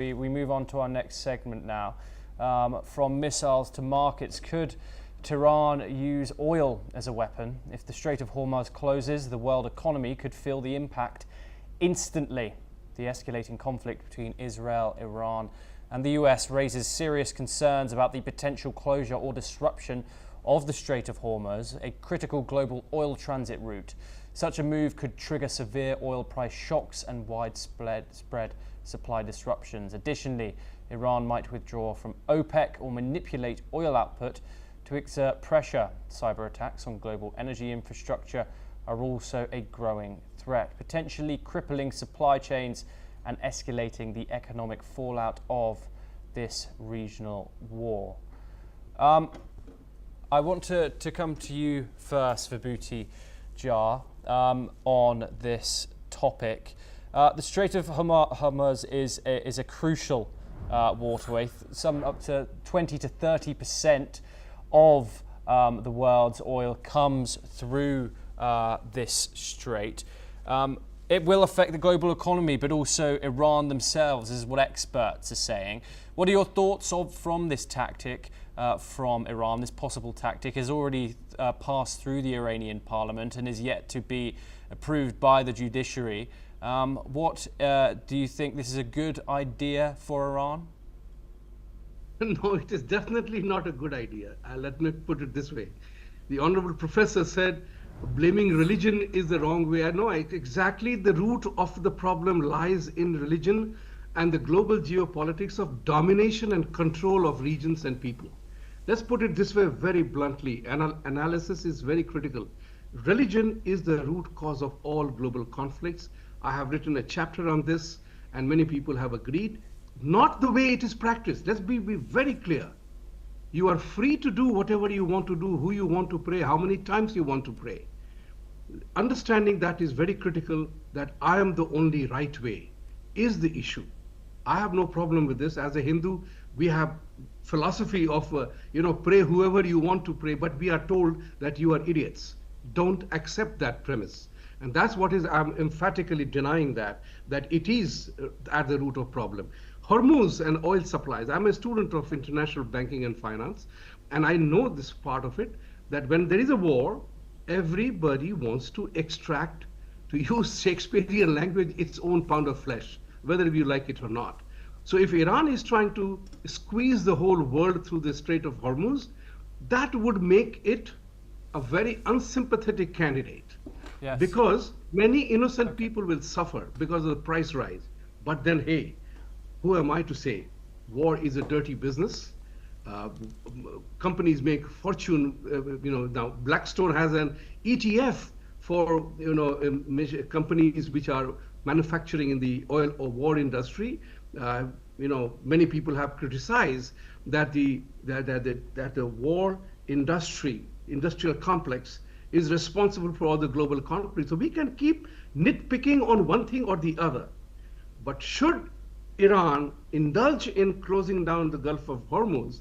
We move on to our next segment now. From missiles to markets, could Tehran use oil as a weapon? If the Strait of Hormuz closes, the world economy could feel the impact instantly. The escalating conflict between Israel, Iran, and the US raises serious concerns about the potential closure or disruption of the Strait of Hormuz, a critical global oil transit route. Such a move could trigger severe oil price shocks and widespread supply disruptions. Additionally, Iran might withdraw from OPEC or manipulate oil output to exert pressure. Cyber attacks on global energy infrastructure are also a growing threat, potentially crippling supply chains and escalating the economic fallout of this regional war. I want to come to you first, Vibhuti Jha, on this topic. The Strait of Hormuz is a crucial waterway. Some up to 20 to 30% of the world's oil comes through this strait. It will affect the global economy, but also Iran themselves, is what experts are saying. What are your thoughts from this tactic from Iran? This possible tactic has already passed through the Iranian parliament and is yet to be approved by the judiciary. What do you think? This is a good idea for Iran? No, it is definitely not a good idea. Let me put it this way. The honorable professor said blaming religion is the wrong way. I know exactly the root of the problem lies in religion and the global geopolitics of domination and control of regions and people. Let's put it this way very bluntly. Analysis is very critical. Religion is the root cause of all global conflicts. I have written a chapter on this, and many people have agreed. Not the way it is practiced. Let's be very clear. You are free to do whatever you want to do, who you want to pray, how many times you want to pray. Understanding that is very critical, that I am the only right way is the issue. I have no problem with this. As a Hindu, we have philosophy of, pray whoever you want to pray, but we are told that you are idiots. Don't accept that premise. And that's what I'm emphatically denying that it is at the root of problem. Hormuz and oil supplies. I'm a student of international banking and finance, and I know this part of it, that when there is a war, everybody wants to extract, to use Shakespearean language, its own pound of flesh, whether you like it or not. So if Iran is trying to squeeze the whole world through the Strait of Hormuz, that would make it a very unsympathetic candidate. Yes. Because many innocent people will suffer because of the price rise. But then, hey, who am I to say? War is a dirty business. Companies make fortune. Now Blackstone has an ETF for companies which are manufacturing in the oil or war industry. Many people have criticized that the war industrial complex is responsible for all the global conflict. So we can keep nitpicking on one thing or the other. But should Iran indulge in closing down the Gulf of Hormuz,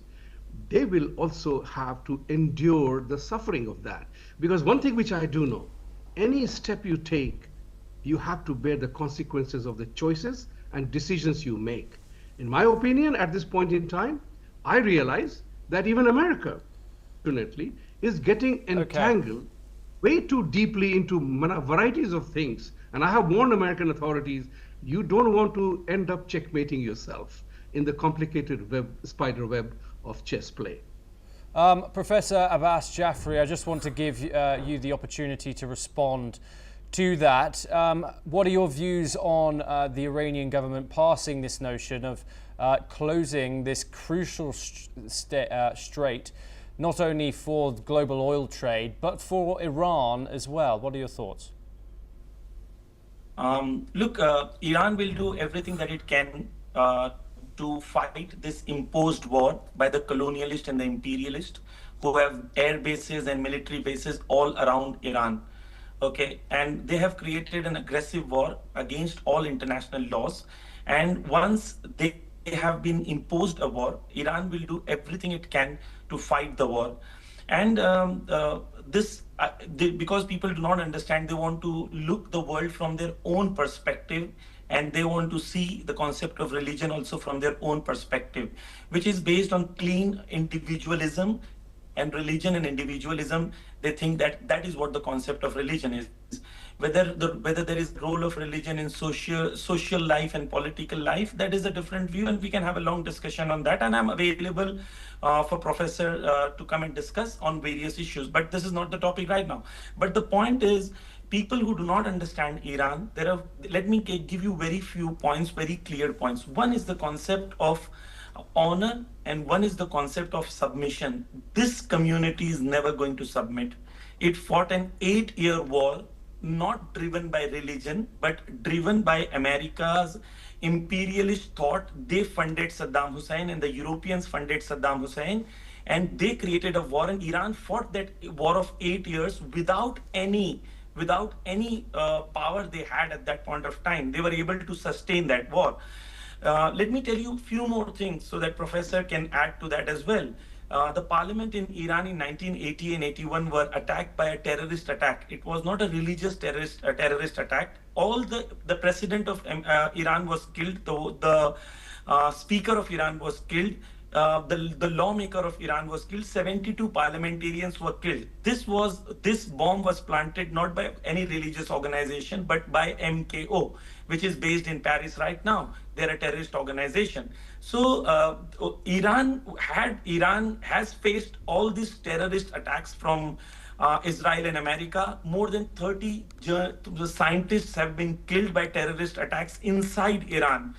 they will also have to endure the suffering of that. Because one thing which I do know, any step you take, you have to bear the consequences of the choices and decisions you make. In my opinion, at this point in time, I realize that even America, fortunately, is getting entangled way too deeply into varieties of things. And I have warned American authorities, you don't want to end up checkmating yourself in the complicated spider web of chess play. Professor Abbas Jafri, I just want to give you the opportunity to respond to that. What are your views on the Iranian government passing this notion of closing this crucial strait, not only for global oil trade, but for Iran as well? What are your thoughts? Look, Iran will do everything that it can to fight this imposed war by the colonialist and the imperialist who have air bases and military bases all around Iran. Okay, and they have created an aggressive war against all international laws. And once they have been imposed a war, Iran will do everything it can to fight the war. And because people do not understand, they want to look the world from their own perspective and they want to see the concept of religion also from their own perspective, which is based on clean individualism. And religion and individualism, they think that that is what the concept of religion is. Whether there is role of religion in social life and political life, that is a different view, and we can have a long discussion on that. And I'm available for Professor to come and discuss on various issues. But this is not the topic right now. But the point is, people who do not understand Iran, let me give you very few points, very clear points. One is the concept of honor, and one is the concept of submission. This community is never going to submit. It fought an 8-year war, not driven by religion, but driven by America's imperialist thought. They funded Saddam Hussein, and the Europeans funded Saddam Hussein, and they created a war, and Iran fought that war of 8 years without any power they had at that point of time. They were able to sustain that war. Let me tell you a few more things so that Professor can add to that as well. The parliament in Iran in 1980 and 81 were attacked by a terrorist attack. It was not a religious terrorist attack. All the president of Iran was killed. The speaker of Iran was killed. The lawmaker of Iran was killed. 72 parliamentarians were killed. This bomb was planted not by any religious organization, but by MKO, which is based in Paris right now. They're a terrorist organization. So Iran has faced all these terrorist attacks from Israel and America. More than 30 scientists have been killed by terrorist attacks inside Iran.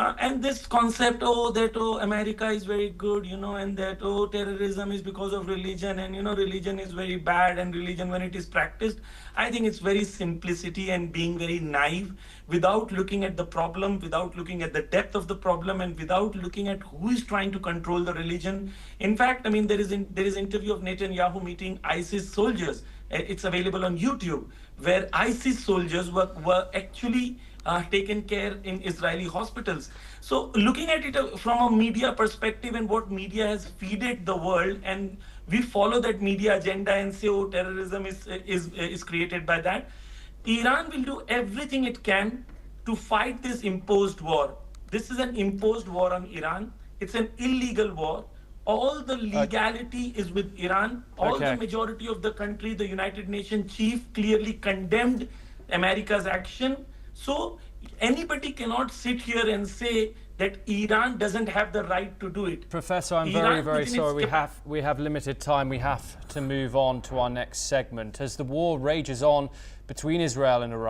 And this concept, America is very good, and that, terrorism is because of religion, and, religion is very bad, and religion, when it is practiced, I think it's very simplicity and being very naive, without looking at the problem, without looking at the depth of the problem, and without looking at who is trying to control the religion. In fact, I mean, there is interview of Netanyahu meeting ISIS soldiers. It's available on YouTube, where ISIS soldiers were actually taken care in Israeli hospitals. So looking at it from a media perspective and what media has feeded the world, and we follow that media agenda and say, terrorism is created by that. Iran will do everything it can to fight this imposed war. This is an imposed war on Iran. It's an illegal war. All the legality is with Iran. All the majority of the country, the United Nations chief clearly condemned America's action. So anybody cannot sit here and say that Iran doesn't have the right to do it. Professor, I'm very sorry. We have limited time. We have to move on to our next segment. As the war rages on between Israel and Iran,